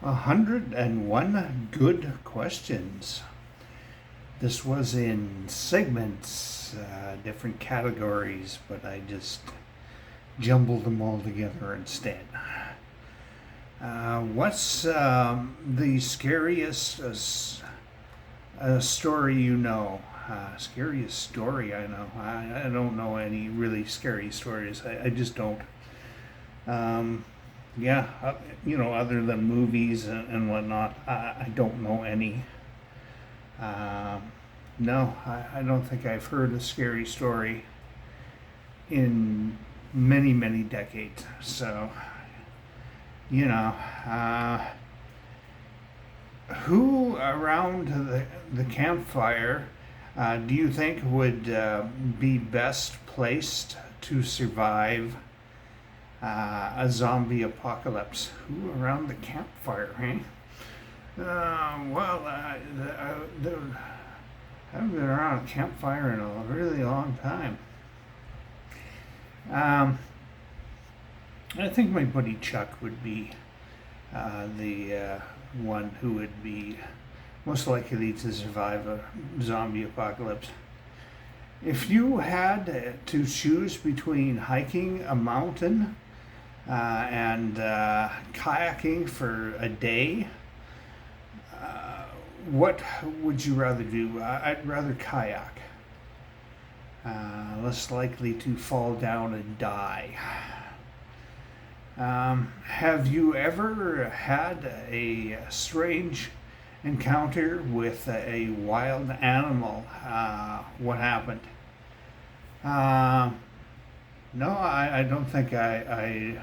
101 good questions. This was in segments, different categories, but I just jumbled them all together instead. What's the scariest story you know? Scariest story I know. I don't know any really scary stories. I just don't. Um, yeah, other than movies and whatnot, I don't know any. Um, no, I don't think I've heard a scary story in many, many decades. So, you know, uh, who around the campfire do you think would be best placed to survive a zombie apocalypse? Who around the campfire, eh? I haven't been around a campfire in a really long time. Um, I think my buddy Chuck would be the one who would be most likely to survive a zombie apocalypse. If you had to choose between hiking a mountain and kayaking for a day, what would you rather do? I'd rather kayak. Less likely to fall down and die. Have you ever had a strange encounter with a wild animal? What happened? Uh, no, I don't think I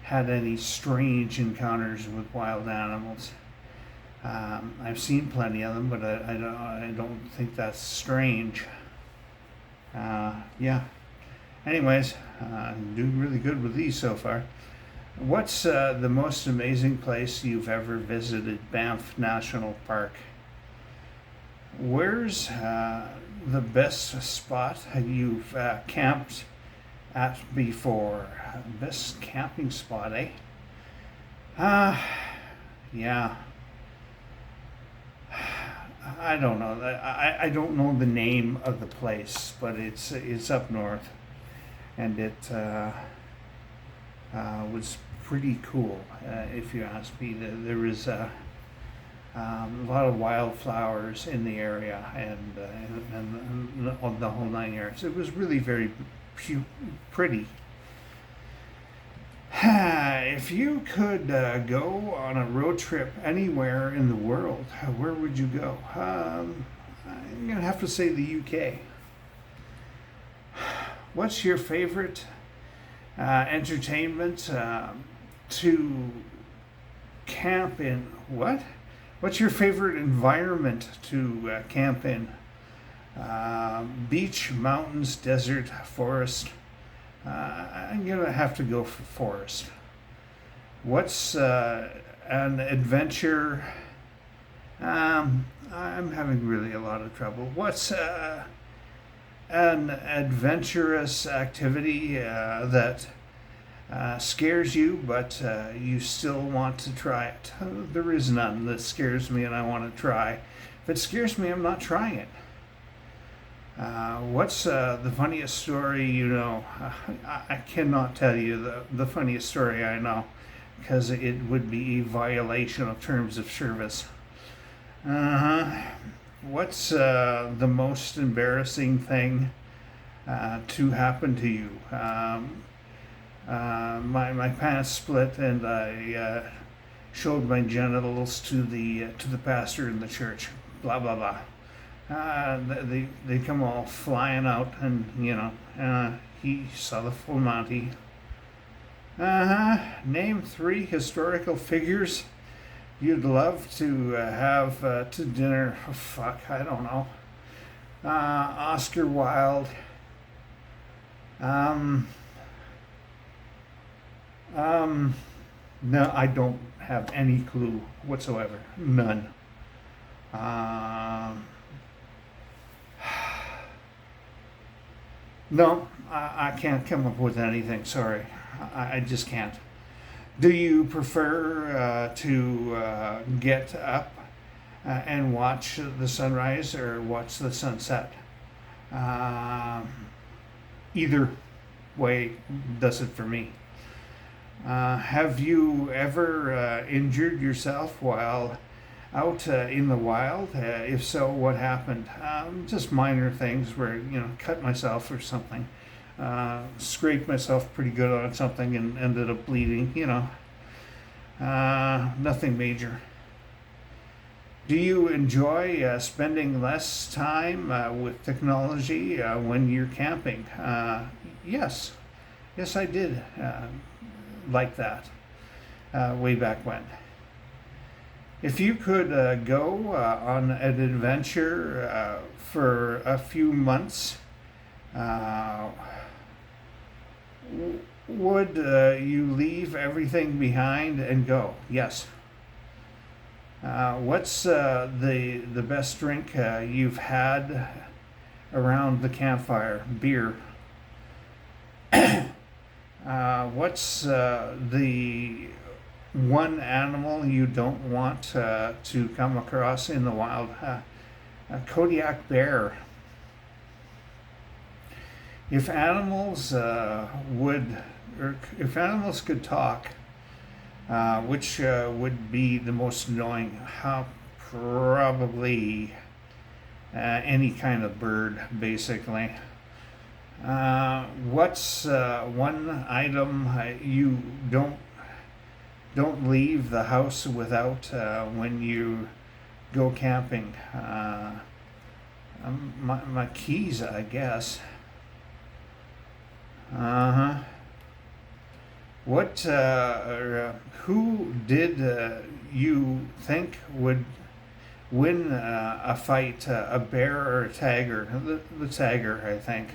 had any strange encounters with wild animals. I've seen plenty of them, but I don't think that's strange. Yeah. Anyways, I'm doing really good with these so far. What's the most amazing place you've ever visited? Banff National Park. Where's the best spot you've camped at before? Best camping spot, eh? Uh, yeah. I don't know. I don't know the name of the place, but it's up north, and it was pretty cool, if you ask me. There was a lot of wildflowers in the area, and the whole 9 yards. It was really very pretty. If you could go on a road trip anywhere in the world, where would you go? I'm gonna have to say the UK. What's your favorite entertainment to camp in? What? What's your favorite environment to camp in? Beach, mountains, desert, forest. I'm gonna have to go for forest. What's an adventure? I'm having really a lot of trouble. What's an adventurous activity that scares you, but you still want to try it? There is none that scares me and I want to try. If it scares me, I'm not trying it. What's the funniest story you know? I cannot tell you the funniest story I know because it would be a violation of terms of service. Uh-huh. What's the most embarrassing thing to happen to you? My pants split and I showed my genitals to the pastor in the church. Blah blah blah. They come all flying out, and he saw the full Monty. Name 3 historical figures you'd love to have to dinner. Oh, fuck, I don't know. Oscar Wilde. Um, um, no, I don't have any clue whatsoever. None. Um, no, I can't come up with anything. Sorry, I just can't. Do you prefer to get up and watch the sunrise or watch the sunset? Um, Either way does it for me. Have you ever injured yourself while out in the wild? If so, what happened? Just minor things where, cut myself or something. Scraped myself pretty good on something and ended up bleeding, Nothing major. Do you enjoy spending less time with technology when you're camping? Yes. Yes, I did like that way back when. If you could go on an adventure for a few months, uh, would you leave everything behind and go? Yes. What's the best drink you've had around the campfire? Beer. What's the one animal you don't want to come across in the wild? A Kodiak bear. If animals if animals could talk, which would be the most annoying? Probably any kind of bird, basically. What's one item you don't leave the house without when you go camping? My keys, I guess. Uh huh. What? Who did you think would win a fight? A bear or a tiger? The tiger, I think.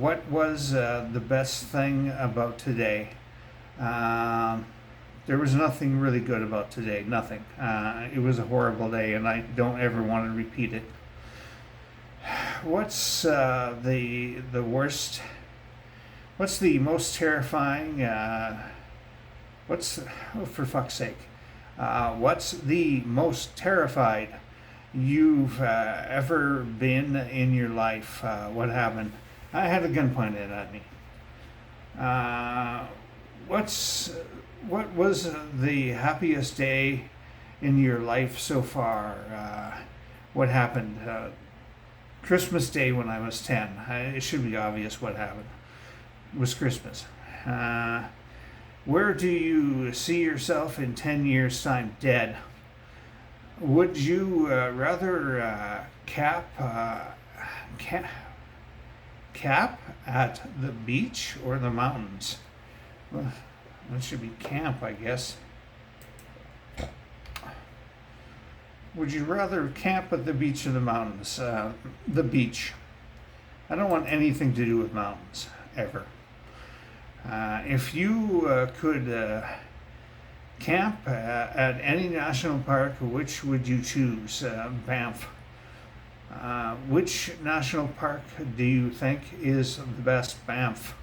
What was the best thing about today? Um, there was nothing really good about today. Nothing. It was a horrible day, and I don't ever want to repeat it. What's the worst? What's the most terrifying? For fuck's sake? What's the most terrified you've ever been in your life? What happened? I had a gun pointed at me. Uh, what was the happiest day in your life so far? What happened? Christmas Day when I was 10. It should be obvious what happened. It was Christmas. Where do you see yourself in 10 years' time? Dead. Would you rather cap, cap at the beach or the mountains? Well, that should be camp, I guess. Would you rather camp at the beach or the mountains? The beach. I don't want anything to do with mountains, ever. If you could camp at any national park, which would you choose? Banff. Which national park do you think is the best? Banff.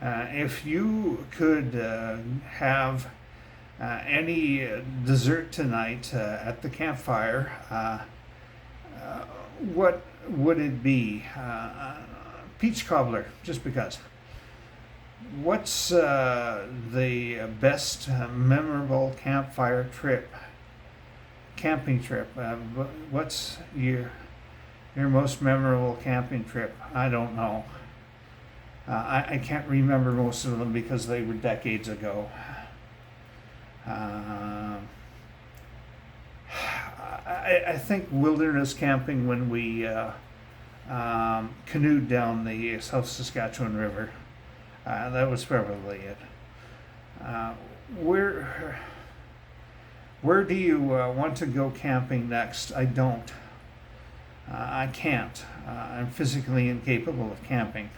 If you could have any dessert tonight at the campfire, what would it be? Peach cobbler, just because. What's the best memorable camping trip? What's your most memorable camping trip? I don't know. I can't remember most of them because they were decades ago. I think wilderness camping when we canoed down the South Saskatchewan River. That was probably it. Uh, where where do you want to go camping next? I don't. I can't. I'm physically incapable of camping.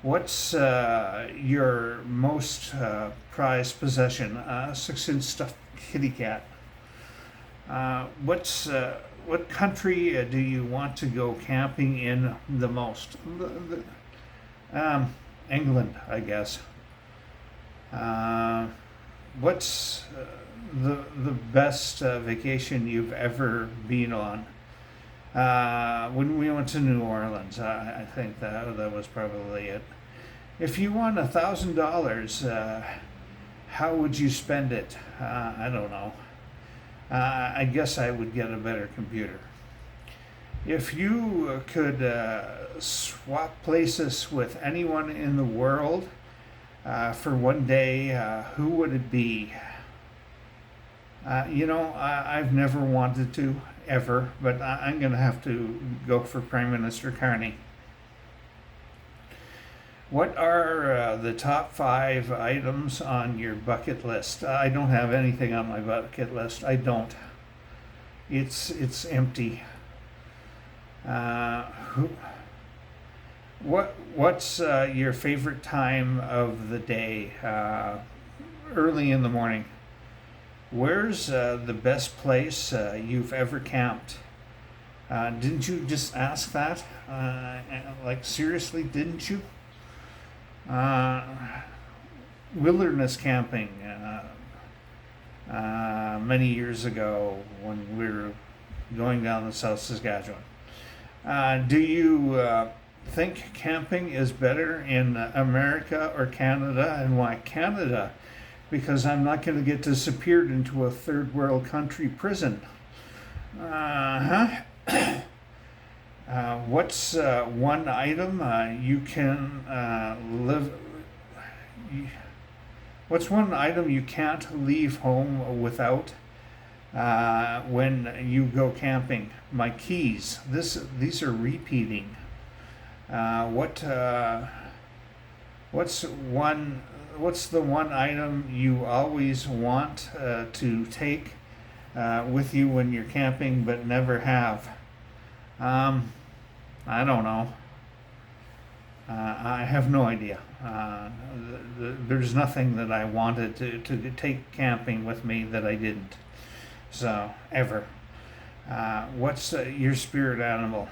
What's your most prized possession? 6-inch stuffed kitty cat. What country do you want to go camping in the most? England, I guess. Uh, what's the best vacation you've ever been on? When we went to New Orleans, I think that was probably it. If you won $1,000, how would you spend it? I don't know. I guess I would get a better computer. If you could swap places with anyone in the world for one day, who would it be? I've never wanted to, ever, but I'm going to have to go for Prime Minister Carney. What are the top 5 items on your bucket list? I don't have anything on my bucket list. I don't. It's empty. Uh, who, what's your favorite time of the day? Early in the morning. Where's the best place you've ever camped? Didn't you just ask that? Like, seriously, didn't you? Uh, Wilderness camping many years ago when we were going down the South Saskatchewan. Do you think camping is better in America or Canada, and why Canada? Because I'm not going to get disappeared into a third world country prison. What's one item you can live? What's one item you can't leave home without when you go camping? My keys. These are repeating. What's one? What's the one item you always want to take with you when you're camping but never have? I don't know. I have no idea. There's nothing that I wanted to take camping with me that I didn't. So, ever. What's your spirit animal?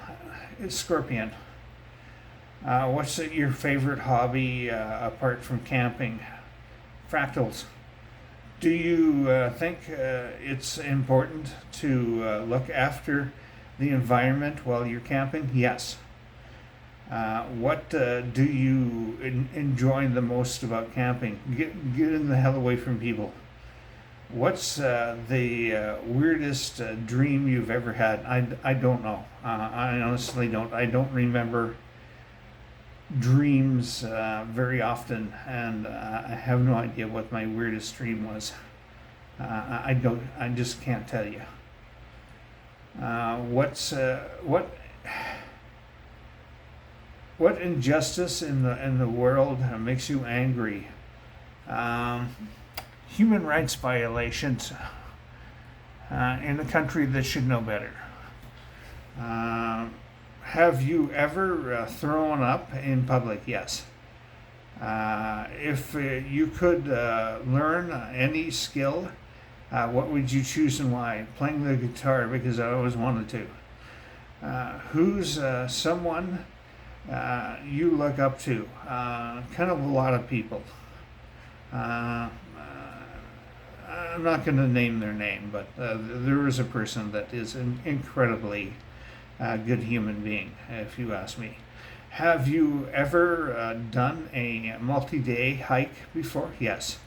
It's scorpion. What's your favorite hobby apart from camping? Fractals. Do you think it's important to look after the environment while you're camping? Yes. What do you enjoy the most about camping? Get in the hell away from people. What's the weirdest dream you've ever had? I don't know. I honestly don't. I don't remember dreams very often, and I have no idea what my weirdest dream was. I don't. I just can't tell you. What injustice in the world makes you angry? Human rights violations in a country that should know better. Have you ever thrown up in public? Yes. If you could learn any skill, what would you choose and why? Playing the guitar, because I always wanted to. Who's someone you look up to? Kind of a lot of people. I'm not going to name their name, but there is a person that is an incredibly good human being, if you ask me. Have you ever done a multi-day hike before? Yes.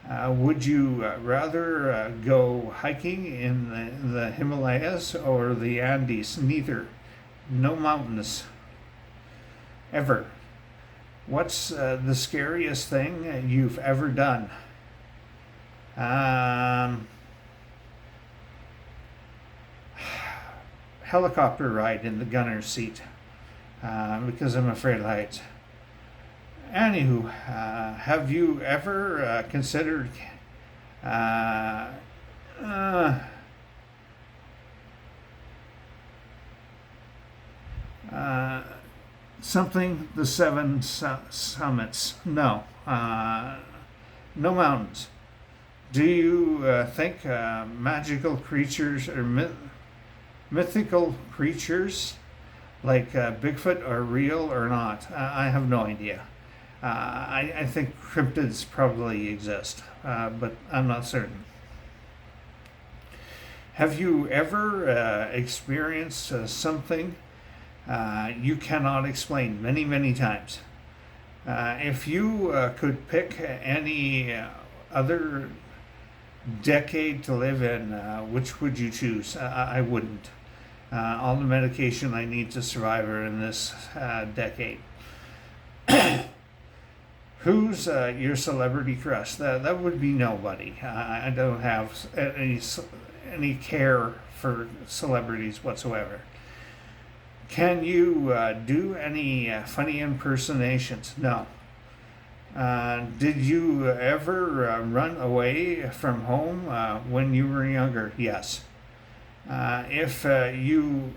Would you rather go hiking in the Himalayas or the Andes? Neither. No mountains. Ever. What's the scariest thing you've ever done? Helicopter ride in the gunner's seat because I'm afraid of heights. Anywho, have you ever considered something the seven summits? No. No mountains. Do you think magical creatures or mythical creatures like Bigfoot are real or not? I have no idea. I think cryptids probably exist, but I'm not certain. Have you ever experienced something you cannot explain many, many times? If you could pick any other decade to live in, which would you choose? I wouldn't. All the medication I need to survive are in this decade. Who's your celebrity crush? That would be nobody. I don't have any care for celebrities whatsoever. Can you do any funny impersonations? No. Did you ever run away from home when you were younger? Yes. If you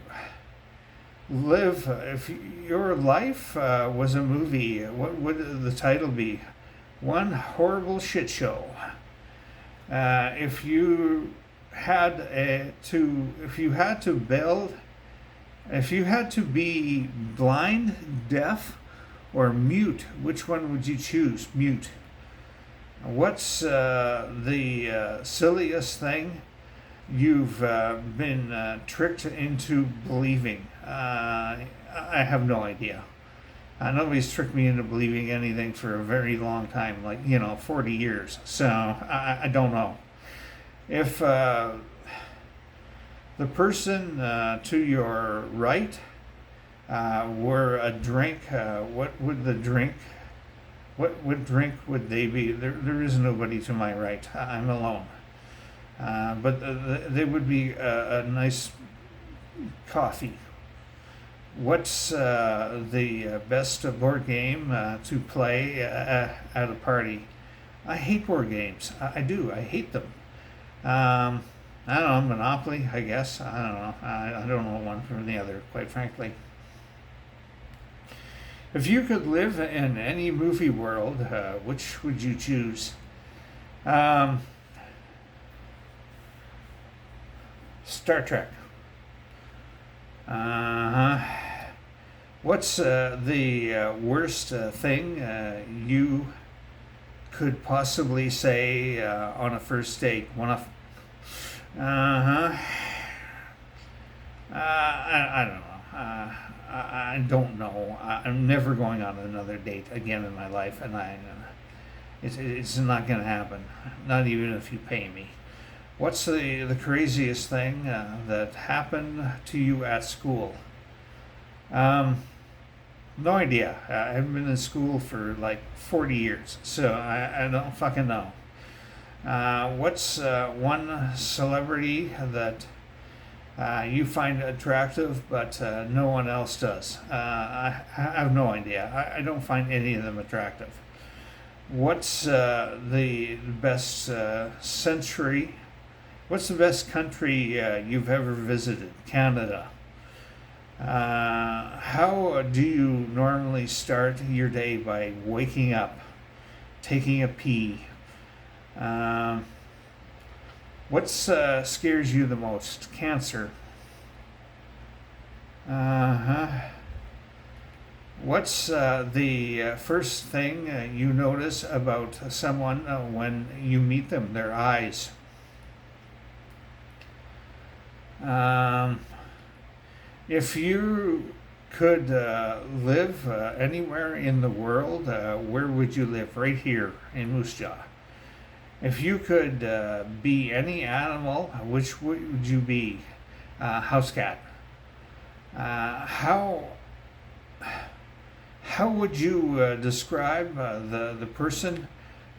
live, if your life was a movie, what would the title be? One horrible shit show. If you had if you had to build, if you had to be blind, deaf, or mute, which one would you choose? Mute. What's the silliest thing you've been tricked into believing? I have no idea. Nobody's tricked me into believing anything for a very long time, like, 40 years. So I don't know. If the person to your right were a drink, what drink would they be? There is nobody to my right. I'm alone. But they would be a nice coffee. What's the best board game to play at a party? I hate board games. I do. I hate them. I don't know, Monopoly, I guess. I don't know. I don't know one from the other, quite frankly. If you could live in any movie world, which would you choose? Star Trek. What's the worst thing you could possibly say on a first date? I don't know. I don't know. I'm never going on another date again in my life, and it's not going to happen. Not even if you pay me. What's the craziest thing that happened to you at school? No idea. I haven't been in school for like 40 years, so I don't fucking know. What's one celebrity that you find attractive but no one else does? I have no idea. I don't find any of them attractive. What's the best century? What's the best country you've ever visited? Canada. How do you normally start your day? By waking up, taking a pee. What scares you the most? Cancer. What's the first thing you notice about someone when you meet them? Their eyes. If you could live anywhere in the world, where would you live? Right here in Moose Jaw. If you could be any animal, which would you be? House cat. How would you describe the person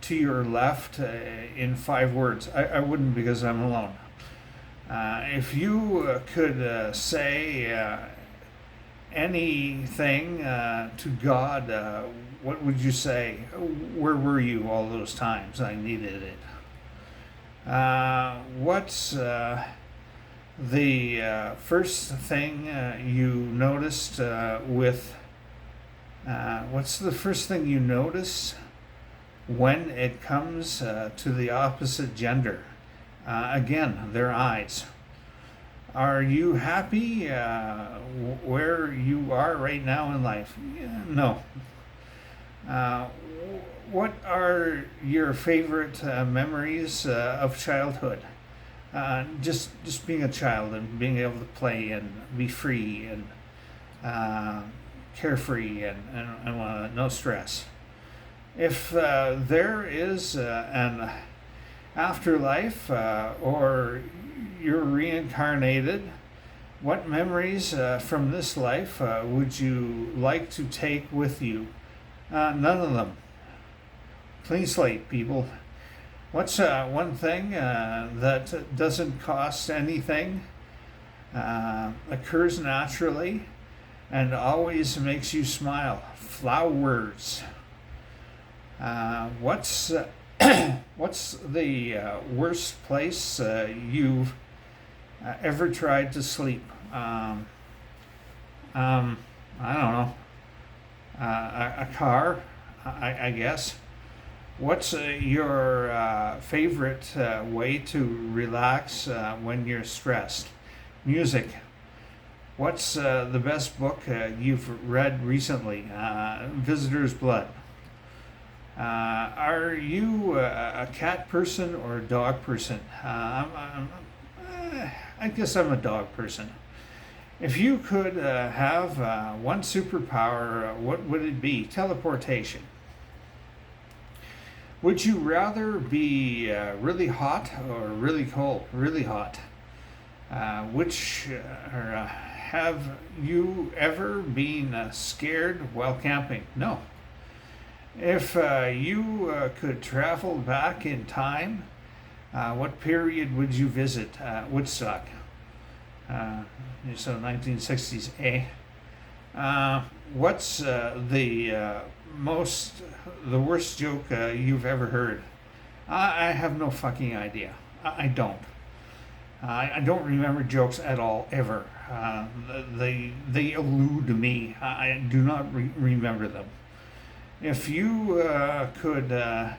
to your left in 5 words? I wouldn't, because I'm alone. If you could say anything to God, what would you say? Where were you all those times I needed it? What's the first thing you noticed what's the first thing you notice when it comes to the opposite gender? Again, their eyes. Are you happy where you are right now in life? No. Uh, what are your favorite memories of childhood? Just being a child and being able to play and be free and uh, carefree and no stress. If there is an afterlife or you're reincarnated, what memories from this life would you like to take with you? None of them. Clean slate, people. What's one thing that doesn't cost anything, occurs naturally, and always makes you smile? Flowers. What's what's the worst place you've ever tried to sleep? I don't know. A car, I guess. What's your favorite way to relax when you're stressed? Music. What's the best book you've read recently? Visitor's Blood. Are you a cat person or a dog person? I guess I'm a dog person. If you could have one superpower, what would it be? Teleportation. Would you rather be really hot or really cold? Really hot. Have you ever been scared while camping? No. If you could travel back in time, what period would you visit? Woodstock. So 1960s, eh? What's the worst joke you've ever heard? I have no fucking idea. I don't. I don't remember jokes at all, ever. They elude me. I do not remember them. If you could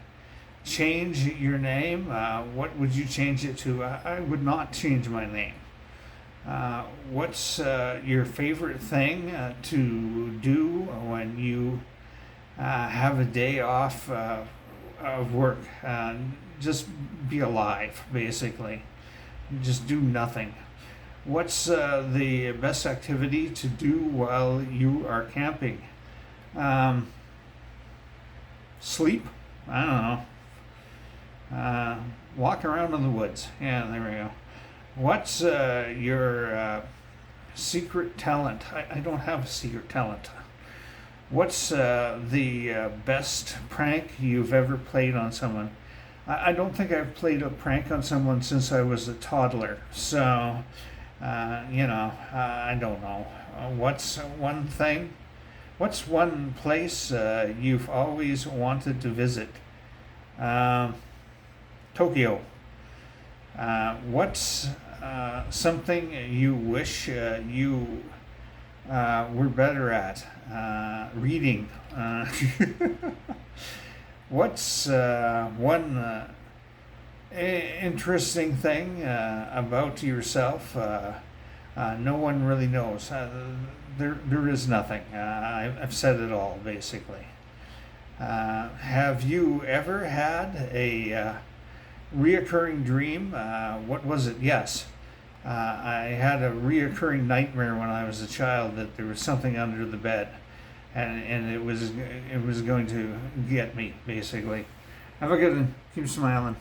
change your name, what would you change it to? I would not change my name. What's your favorite thing to do when you have a day off of work? Just be alive, basically. Just do nothing. What's the best activity to do while you are camping? Sleep? I don't know. Walk around in the woods. Yeah, there we go. What's your secret talent? I don't have a secret talent. What's the best prank you've ever played on someone? I don't think I've played a prank on someone since I was a toddler. So, I don't know. What's one thing? What's one place you've always wanted to visit? Tokyo. What's something you wish you were better at? Reading. What's one interesting thing about yourself no one really knows? There is nothing. I've said it all, basically. Have you ever had a reoccurring dream? What was it? Yes. I had a reoccurring nightmare when I was a child that there was something under the bed, and it was going to get me, basically. Have a good one. Keep smiling.